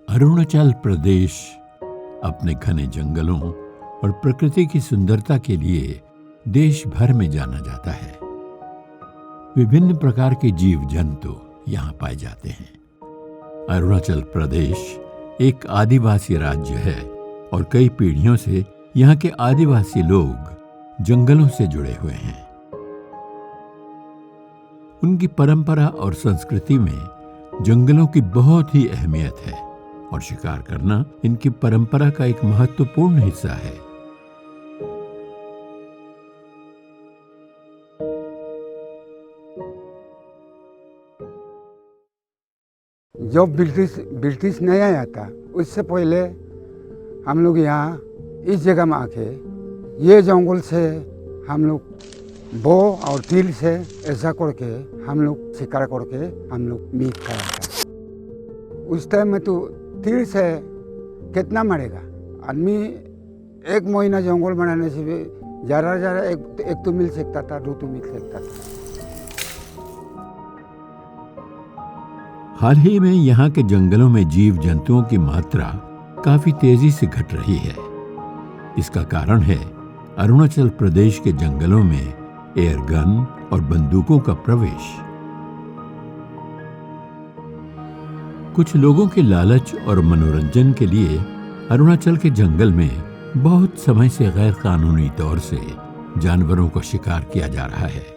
अरुणाचल प्रदेश अपने घने जंगलों और प्रकृति की सुंदरता के लिए देश भर में जाना जाता है। विभिन्न प्रकार के जीव जंतु यहाँ पाए जाते हैं। अरुणाचल प्रदेश एक आदिवासी राज्य है और कई पीढ़ियों से यहाँ के आदिवासी लोग जंगलों से जुड़े हुए हैं। उनकी परंपरा और संस्कृति में जंगलों की बहुत ही अहमियत है और शिकार करना इनकी परंपरा का एक महत्वपूर्ण हिस्सा है। जब ब्रिटिश नहीं आया था उससे पहले हम लोग यहाँ इस जगह में आके ये जंगल से हम लोग बो और तिल से ऐसा करके हम लोग शिकार करके हम लोग मीट खाया था। उस टाइम में तो तिल से कितना मरेगा आदमी। एक महीना जंगल बनाने से भी ज़्यादा एक तो मिल सकता था, दो तो मिल सकता था। हाल ही में यहाँ के जंगलों में जीव जंतुओं की मात्रा काफी तेजी से घट रही है। इसका कारण है अरुणाचल प्रदेश के जंगलों में एयर गन और बंदूकों का प्रवेश। कुछ लोगों के लालच और मनोरंजन के लिए अरुणाचल के जंगल में बहुत समय से गैर कानूनी तौर से जानवरों का शिकार किया जा रहा है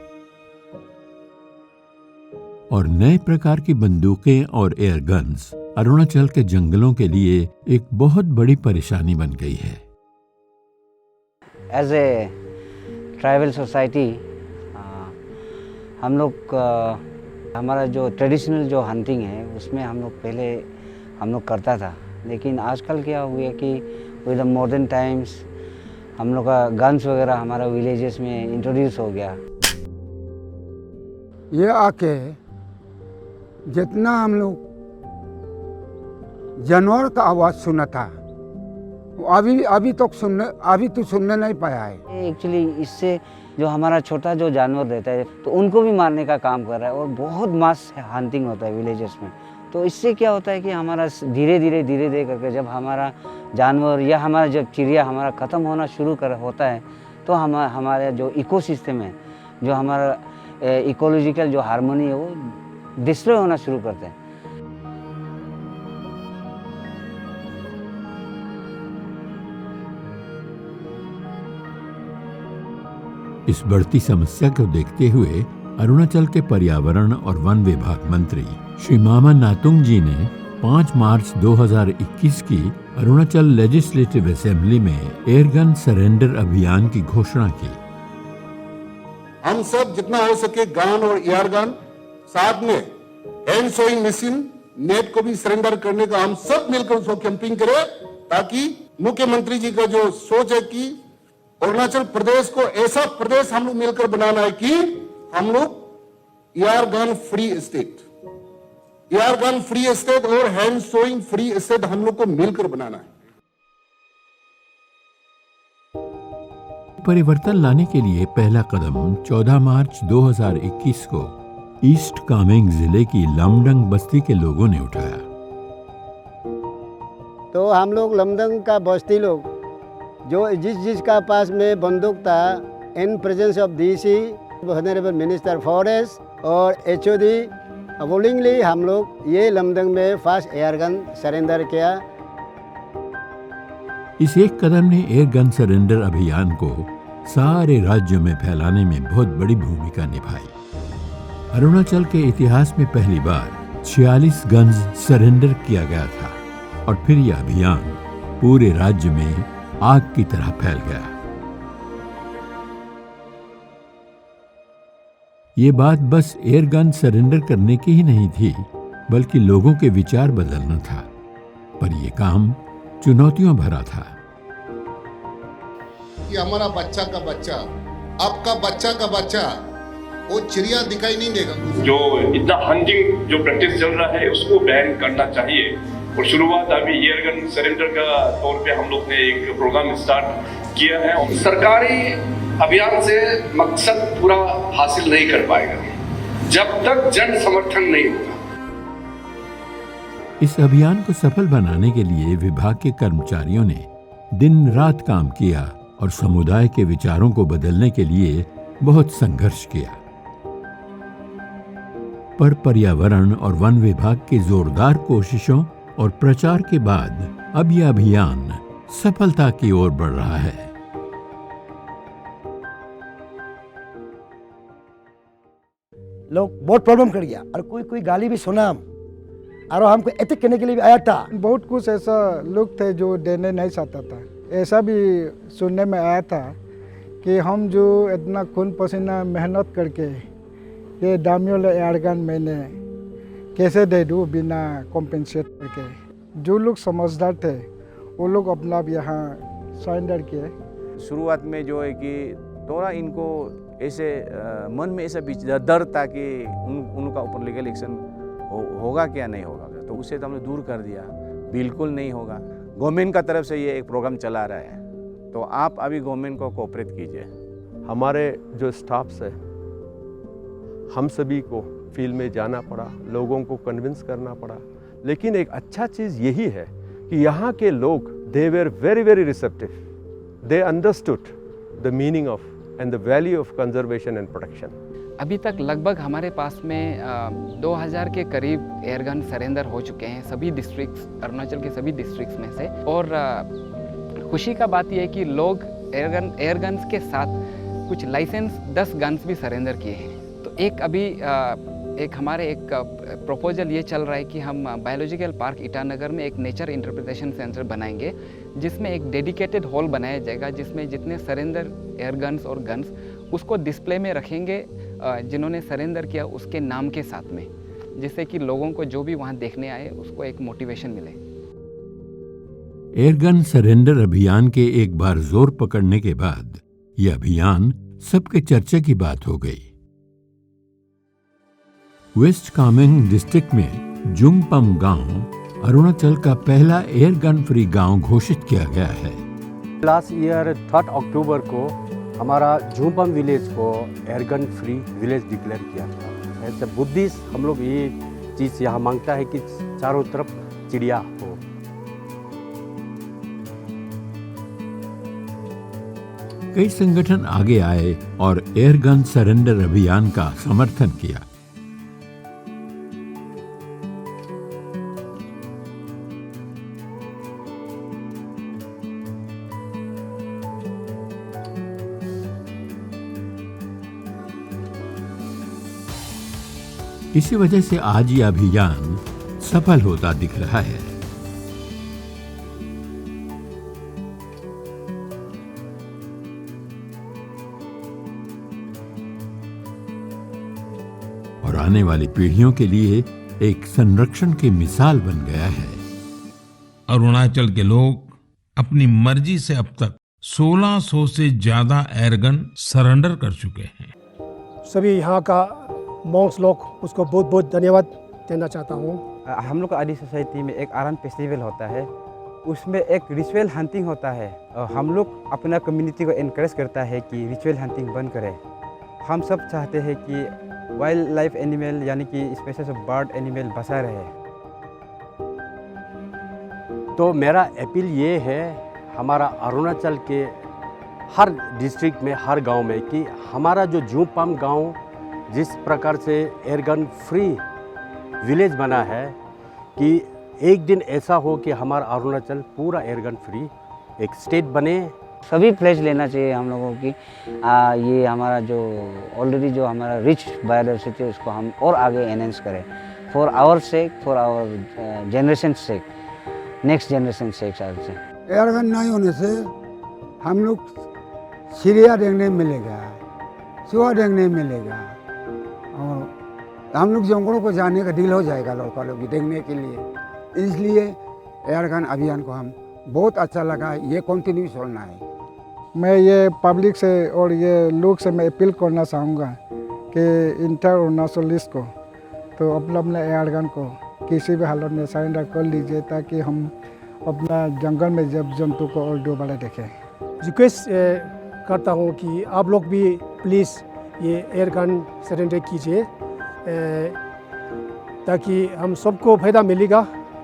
और नए प्रकार की बंदूकें और एयर गन्स अरुणाचल के जंगलों के लिए एक बहुत बड़ी परेशानी बन गई है। एज ए ट्राइबल सोसाइटी हम लोग हमारा जो ट्रेडिशनल जो हंटिंग है उसमें हम लोग पहले हम लोग करता था, लेकिन आजकल क्या हुआ कि विद द मॉडर्न टाइम्स हम लोग का गन्स वगैरह हमारा विलेजेस में इंट्रोड्यूस हो गया। ये आके जितना हम लोग जानवर का आवाज़ सुना था अभी तो सुनने नहीं पाया है। एक्चुअली इससे जो हमारा छोटा जो जानवर रहता है तो उनको भी मारने का काम कर रहा है और बहुत मास हंटिंग होता है विलेजेस में। तो इससे क्या होता है कि हमारा धीरे धीरे करके जब हमारा जानवर या हमारा जब चिड़िया हमारा ख़त्म होना होता है तो हमारे जो इकोसिस्टम है, जो हमारा इकोलॉजिकल जो हार्मोनी है वो डिस्ट्रॉय होना शुरू करते हैं। इस बढ़ती समस्या को देखते हुए अरुणाचल के पर्यावरण और वन विभाग मंत्री श्री मामा नातुंग जी ने 5 मार्च 2021 की अरुणाचल लेजिस्लेटिव असेंबली में एयरगन सरेंडर अभियान की घोषणा की। हम सब जितना हो सके गन और एयरगन साथ में हैंड सोइंग मशीन नेट को भी सरेंडर करने का हम सब मिलकर उसको कैंपिंग करें, ताकि मुख्यमंत्री जी का जो सोच है कि अरुणाचल प्रदेश को ऐसा प्रदेश हम लोग मिलकर बनाना है कि हम लोग एयर गन फ्री स्टेट और हैंड सोइंग फ्री स्टेट हम लोग को मिलकर बनाना है। परिवर्तन लाने के लिए पहला कदम 14 मार्च 2021 को ईस्ट कामेंग जिले की लमडंग बस्ती के लोगों ने उठाया। तो हम लोग लमडंग का बस्ती लोग जो जिस का पास में बंदूक था, in presence of DC honourable minister forest और एचओडी अवॉर्डिंगली हम लोग ये लमडंग में फर्स्ट एयरगन सरेंडर किया। इस एक कदम ने एयर गन सरेंडर अभियान को सारे राज्यों में फैलाने में बहुत बड़ी भूमिका निभाई। अरुणाचल के इतिहास में पहली बार 46 गन्स सरेंडर किया गया था और फिर यह अभियान पूरे राज्य में आग की तरह फैल गया। ये बात बस एयर गन सरेंडर करने की ही नहीं थी, बल्कि लोगों के विचार बदलना था। पर यह काम चुनौतियों भरा था। कि हमारा बच्चा का बच्चा, आपका बच्चा का बच्चा वो चिड़िया दिखाई नहीं देगा। जो इतना हंटिंग जो प्रैक्टिस चल रहा है उसको बैन करना चाहिए। और शुरुआत अभी एयरगन सरेंडर का तौर पे हम लोग ने एक प्रोग्राम स्टार्ट किया है। और सरकारी अभियान से मकसद पूरा हासिल नहीं कर पाएगा जब तक जन समर्थन नहीं होगा। इस अभियान को सफल बनाने के लिए विभाग के कर्मचारियों ने दिन रात काम किया और समुदाय के विचारों को बदलने के लिए बहुत संघर्ष किया। पर पर्यावरण और वन विभाग की जोरदार कोशिशों और प्रचार के बाद अब यह अभियान सफलता की ओर बढ़ रहा है। लोग बहुत प्रॉब्लम कर गया और कोई गाली भी सुना और हमको अटैक करने के लिए भी आया था। बहुत कुछ ऐसा लोग थे जो देने नहीं चाहता था। ऐसा भी सुनने में आया था कि हम जो इतना खून पसीना मेहनत करके ये दामियों एयरगन मैंने कैसे दे दूँ बिना कॉम्पेंसेट करके। जो लोग समझदार थे वो लोग अपना यहाँ सरेंडर किए। शुरुआत में जो है कि थोड़ा इनको ऐसे मन में ऐसा डर था कि उनका ऊपर लीगल एक्शन होगा क्या नहीं होगा, तो उसे तो हमने दूर कर दिया। बिल्कुल नहीं होगा। गवर्नमेंट का तरफ से ये एक प्रोग्राम चला रहा है, तो आप अभी गवर्नमेंट को कोऑपरेट कीजिए। हमारे जो स्टाफ्स है हम सभी को फील्ड में जाना पड़ा, लोगों को कन्विंस करना पड़ा। लेकिन एक अच्छा चीज़ यही है कि यहाँ के लोग they were very very receptive. They understood the meaning of and the value of conservation and protection. अभी तक लगभग हमारे पास में 2000 के करीब एयरगन सरेंडर हो चुके हैं सभी डिस्ट्रिक्ट्स, अरुणाचल के सभी डिस्ट्रिक्ट्स में से। और खुशी का बात यह है कि लोग एयरगन्स के साथ कुछ लाइसेंस 10 गन्स भी सरेंडर किए हैं। तो एक अभी हमारे एक प्रपोजल ये चल रहा है कि हम बायोलॉजिकल पार्क ईटानगर में एक नेचर इंटरप्रिटेशन सेंटर बनाएंगे, जिसमें एक डेडिकेटेड हॉल बनाया जाएगा जिसमें जितने सरेंडर एयरगन्स और गन्स उसको डिस्प्ले में रखेंगे जिन्होंने सरेंडर किया उसके नाम के साथ में, जिससे कि लोगों को जो भी वहाँ देखने आए उसको एक मोटिवेशन मिले। एयरगन सरेंडर अभियान के एक बार जोर पकड़ने के बाद यह अभियान सबके चर्चे की बात हो गई। वेस्ट कामेंग डिस्ट्रिक्ट में जुंगपम गांव अरुणाचल का पहला एयरगन फ्री गांव घोषित किया गया है। लास्ट ईयर 3 अक्टूबर को हमारा जुंगपम विलेज को एयरगन फ्री विलेज डिक्लेयर किया था। ऐसे बुद्धिस्ट हम लोग ये चीज़ यहाँ मांगता है कि चारों तरफ चिड़िया हो। कई संगठन आगे आए और एयरगन सरेंडर अभियान का समर्थन किया। इसी वजह से आज यह अभियान सफल होता दिख रहा है। और आने वाली पीढ़ियों के लिए एक संरक्षण की मिसाल बन गया है। अरुणाचल के लोग अपनी मर्जी से अब तक 1600 से ज्यादा एयरगन सरेंडर कर चुके हैं। सभी यहाँ का मॉन्क्स लोग उसको बहुत बहुत धन्यवाद देना चाहता हूँ। हम लोग का आदि सोसाइटी में एक आरन फेस्टिवल होता है, उसमें एक रिचुअल हंटिंग होता है। हम लोग अपना कम्युनिटी को इनकरेज करता है कि रिचुअल हंटिंग बंद करें। हम सब चाहते हैं कि वाइल्ड लाइफ एनिमल यानी कि स्पेसीज ऑफ बर्ड एनिमल बचा रहे। तो मेरा अपील ये है हमारा अरुणाचल के हर डिस्ट्रिक्ट में, हर गांव में, कि हमारा जो जुंगपम गांव जिस प्रकार से एयरगन फ्री विलेज बना है, कि एक दिन ऐसा हो कि हमारा अरुणाचल पूरा एयरगन फ्री एक स्टेट बने। सभी प्लेज लेना चाहिए हम लोगों की। ये हमारा जो ऑलरेडी जो हमारा रिच बायोडाइवर्सिटी है उसको हम और आगे एनहेंस करें, for our sake, for our generation sake, next generation sake. से एयरगन नहीं होने से हम लोग चिड़िया देखने मिलेगा, चूहा देखने मिलेगा, और हम लोग जंगलों को जाने का दिल हो जाएगा लोग देखने के लिए। इसलिए एयरगन अभियान को हम बहुत अच्छा लगा, ये कंटिन्यू चलना है। मैं ये पब्लिक से और ये लोग से मैं अपील करना चाहूँगा कि इंटर अरुणाचलिस्ट को तो अपना एयरगन को किसी भी हालत में सरेंडर कर लीजिए ताकि हम अपना जंगल में जब जंतु को और दोबारा देखें। रिक्वेस्ट करता हूँ कि आप लोग भी प्लीज़ ये एयरगन सरेंडर कीजिए ताकि हम सबको फ़ायदा मिलेगा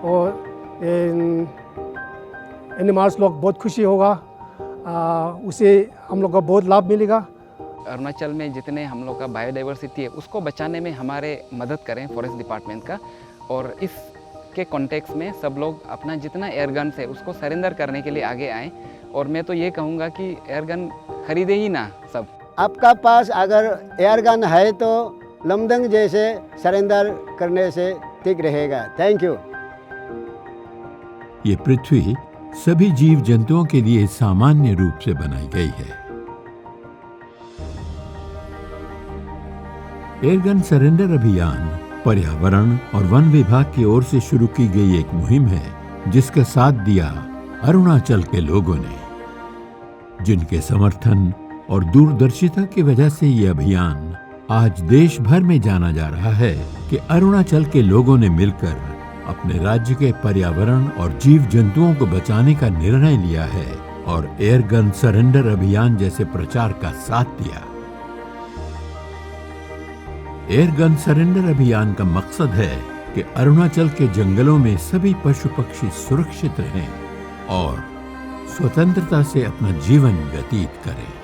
और एनिमल्स लोग बहुत खुशी होगा, उसे हम लोग को बहुत लाभ मिलेगा। अरुणाचल में जितने हम लोग का बायोडाइवर्सिटी है उसको बचाने में हमारे मदद करें फॉरेस्ट डिपार्टमेंट का, और इसके कॉन्टेक्स्ट में सब लोग अपना जितना एयरगन है उसको सरेंडर करने के लिए आगे आएँ। और मैं तो ये कहूँगा कि एयरगन खरीदे ही ना सब। आपका पास अगर एयरगन है तो लमदंग जैसे सरेंडर करने से ठीक रहेगा। Thank you. ये पृथ्वी सभी जीव जंतुओं के लिए सामान्य रूप से बनाई गई है। एयरगन सरेंडर अभियान पर्यावरण और वन विभाग की ओर से शुरू की गई एक मुहिम है जिसका साथ दिया अरुणाचल के लोगों ने, जिनके समर्थन और दूरदर्शिता की वजह से ये अभियान आज देश भर में जाना जा रहा है कि अरुणाचल के लोगों ने मिलकर अपने राज्य के पर्यावरण और जीव जंतुओं को बचाने का निर्णय लिया है और एयरगन सरेंडर अभियान जैसे प्रचार का साथ दिया। एयरगन सरेंडर अभियान का मकसद है कि अरुणाचल के जंगलों में सभी पशु पक्षी सुरक्षित रहें और स्वतंत्रता से अपना जीवन व्यतीत करें।